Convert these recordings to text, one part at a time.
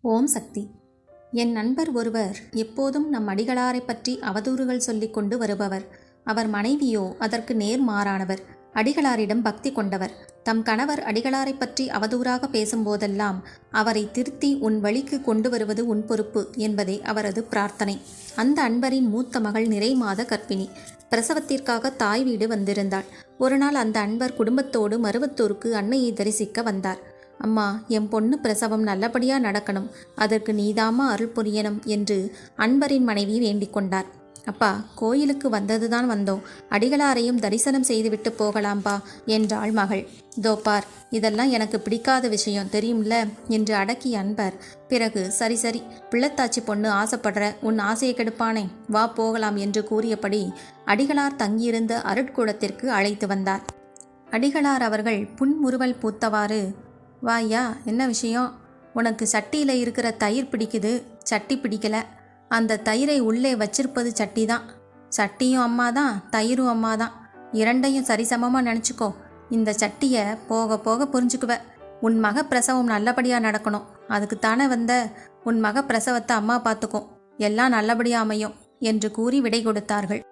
ஓம் சக்தி. என் நண்பர் ஒருவர் எப்போதும் நம் அடிகளாரை பற்றி அவதூறுகள் சொல்லிக் கொண்டு வருபவர். அவர் மனைவியோ அதற்கு நேர்மாறானவர். அடிகளாரிடம் பக்தி கொண்டவர். தம் கணவர் அடிகளாரை பற்றி அவதூறாக பேசும்போதெல்லாம் அவரை திருத்தி உன் வழிக்கு கொண்டு வருவது உன் பொறுப்பு என்பதே அவரது பிரார்த்தனை. அந்த அன்பரின் மூத்த மகள் நிறை மாத கர்ப்பிணி. பிரசவத்திற்காக தாய் வீடு வந்திருந்தாள். ஒரு நாள் அந்த அன்பர் குடும்பத்தோடு மருவத்தூருக்கு அன்னையை தரிசிக்க வந்தார். அம்மா, என் பொண்ணு பிரசவம் நல்லபடியா நடக்கணும், அதற்கு நீதாமா அருள் புரியணும் என்று அன்பரின் மனைவி வேண்டிக் கொண்டார். அப்பா, கோயிலுக்கு வந்ததுதான் வந்தோம், அடிகளாரையும் தரிசனம் செய்துவிட்டு போகலாம்பா என்றாள் மகள். தோப்பார், இதெல்லாம் எனக்கு பிடிக்காத விஷயம் தெரியும்ல என்று அடக்கிய அன்பர் பிறகு சரி சரி, பிள்ளத்தாச்சி பொண்ணு ஆசைப்படுற, உன் ஆசையை கெடுப்பானே, வா போகலாம் என்று கூறியபடி அடிகளார் தங்கியிருந்த அருட்கூடத்திற்கு அழைத்து வந்தார். அடிகளார் அவர்கள் புன்முறுவல் பூத்தவாறு, வாய்யா, என்ன விஷயம்? உனக்கு சட்டியில் இருக்கிற தயிர் பிடிக்குது, சட்டி பிடிக்கல. அந்த தயிரை உள்ளே வச்சிருப்பது சட்டி தான். சட்டியும் அம்மா தான், தயிரும் அம்மா தான். இரண்டையும் சரிசமமாக நினச்சிக்கோ. இந்த சட்டியை போக போக புரிஞ்சுக்குவ. உன் மக பிரசவம் நல்லபடியாக நடக்கணும், அதுக்கு தானே வந்த. உன் மக பிரசவத்தை அம்மா பார்த்துக்கும், எல்லாம் நல்லபடியாக அமையும் என்று கூறி விடை கொடுத்தார்கள்.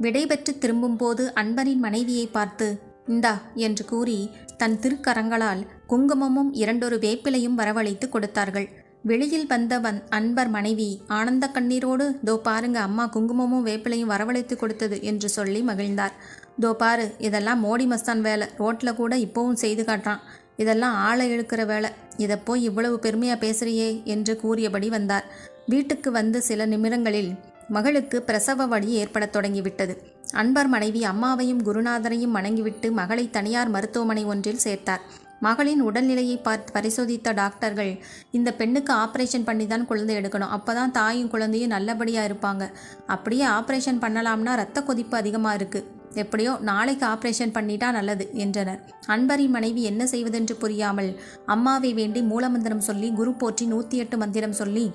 விடை பெற்று திரும்பும்போது அன்பரின் மனைவியை பார்த்து, இந்தா என்று கூறி தன் திருக்கரங்களால் குங்குமமும் 2 வேப்பிலையும் வரவழைத்து கொடுத்தார்கள். வெளியில் வந்த அன்பர் மனைவி ஆனந்த கண்ணீரோடு, தோ பாருங்க, அம்மா குங்குமமும் வேப்பிலையும் வரவழைத்து கொடுத்தது என்று சொல்லி மகிழ்ந்தார். தோ பாரு, இதெல்லாம் மோடி மஸ்தான் வேலை, ரோட்டில் கூட இப்போவும் செய்து காட்டுறான். இதெல்லாம் ஆளை இழுக்கிற வேலை, இதை போய் இவ்வளவு பெருமையாக பேசுறியே என்று கூறியபடி வந்தார். வீட்டுக்கு வந்து சில நிமிடங்களில் மகளுக்கு பிரசவ வலி ஏற்படத் தொடங்கிவிட்டது. அன்பர் மனைவி அம்மாவையும் குருநாதரையும் வணங்கிவிட்டு மகளை தனியார் மருத்துவமனை ஒன்றில் சேர்த்தார். மகளின் உடல்நிலையை பார்த்து பரிசோதித்த டாக்டர்கள், இந்த பெண்ணுக்கு ஆப்ரேஷன் பண்ணி தான் குழந்தை எடுக்கணும், அப்போதான் தாயும் குழந்தையும் நல்லபடியாக இருப்பாங்க. அப்படியே ஆப்ரேஷன் பண்ணலாம்னா இரத்த கொதிப்பு அதிகமாக இருக்குது, எப்படியோ நாளைக்கு ஆப்ரேஷன் பண்ணிட்டா நல்லது என்றனர். அன்பரின் மனைவி என்ன செய்வதென்று புரியாமல் அம்மாவை வேண்டி மூலமந்திரம் சொல்லி, குரு போற்றி 108 மந்திரம் சொல்லி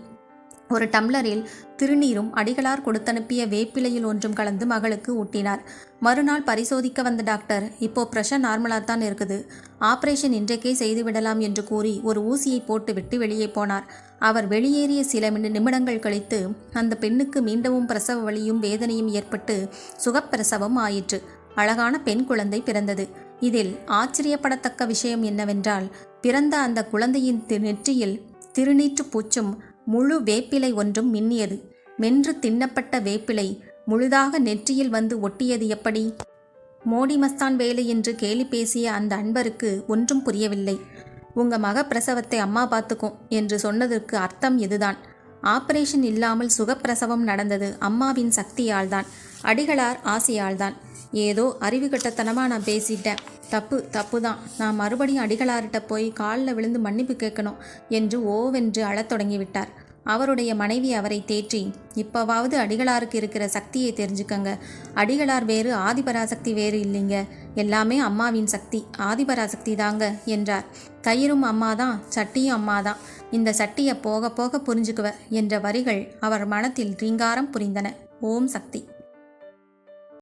ஒரு டம்ளரில் திருநீரும் அடிகளார் கொடுத்தனுப்பிய வேப்பிலையில் ஒன்றும் கலந்து மகளுக்கு ஊட்டினார். மறுநாள் பரிசோதிக்க வந்த டாக்டர், இப்போ ப்ரெஷர் நார்மலாக தான் இருக்குது, ஆப்ரேஷன் இன்றைக்கே செய்துவிடலாம் என்று கூறி ஒரு ஊசியை போட்டுவிட்டு வெளியே போனார். அவர் வெளியேறிய சில நிமிடங்கள் கழித்து அந்த பெண்ணுக்கு மீண்டும் பிரசவ வலியும் வேதனையும் ஏற்பட்டு சுகப்பிரசவம் ஆயிற்று. அழகான பெண் குழந்தை பிறந்தது. இதில் ஆச்சரியப்படத்தக்க விஷயம் என்னவென்றால், பிறந்த அந்த குழந்தையின் நெற்றியில் திருநீற்று பூச்சும் முழு வேப்பிலை ஒன்றும் மின்னியது. மென்று தின்னப்பட்ட வேப்பிலை முழுதாக நெற்றியில் வந்து ஒட்டியது எப்படி? மோடி மஸ்தான் வேலை என்று கேலி பேசிய அந்த அன்பருக்கு ஒன்றும் புரியவில்லை. உங்க மக பிரசவத்தை அம்மா பார்த்துக்கும் என்று சொன்னதற்கு அர்த்தம் இதுதான். ஆபரேஷன் இல்லாமல் சுகப்பிரசவம் நடந்தது அம்மாவின் சக்தியால் தான், அடிகளார் ஆசையால்தான். ஏதோ அறிவுகட்டத்தனமாக நான் பேசிட்டேன், தப்பு தான். நான் மறுபடியும் அடிகளார்கிட்ட போய் காலில் விழுந்து மன்னிப்பு கேட்கணும் என்று ஓவென்று அழத் தொடங்கிவிட்டார். அவருடைய மனைவி அவரை தேற்றி, இப்போவாவது அடிகளாருக்கு இருக்கிற சக்தியை தெரிஞ்சுக்கங்க. அடிகளார் வேறு, ஆதிபராசக்தி வேறு இல்லைங்க, எல்லாமே அம்மாவின் சக்தி, ஆதிபராசக்தி தாங்க என்றார். தயிரும் அம்மாதான், சட்டியும் அம்மாதான், இந்த சட்டியை போக போக புரிஞ்சுக்குவ என்ற வரிகள் அவர் மனத்தில் ரீங்காரம் புரிந்தன. ஓம் சக்தி.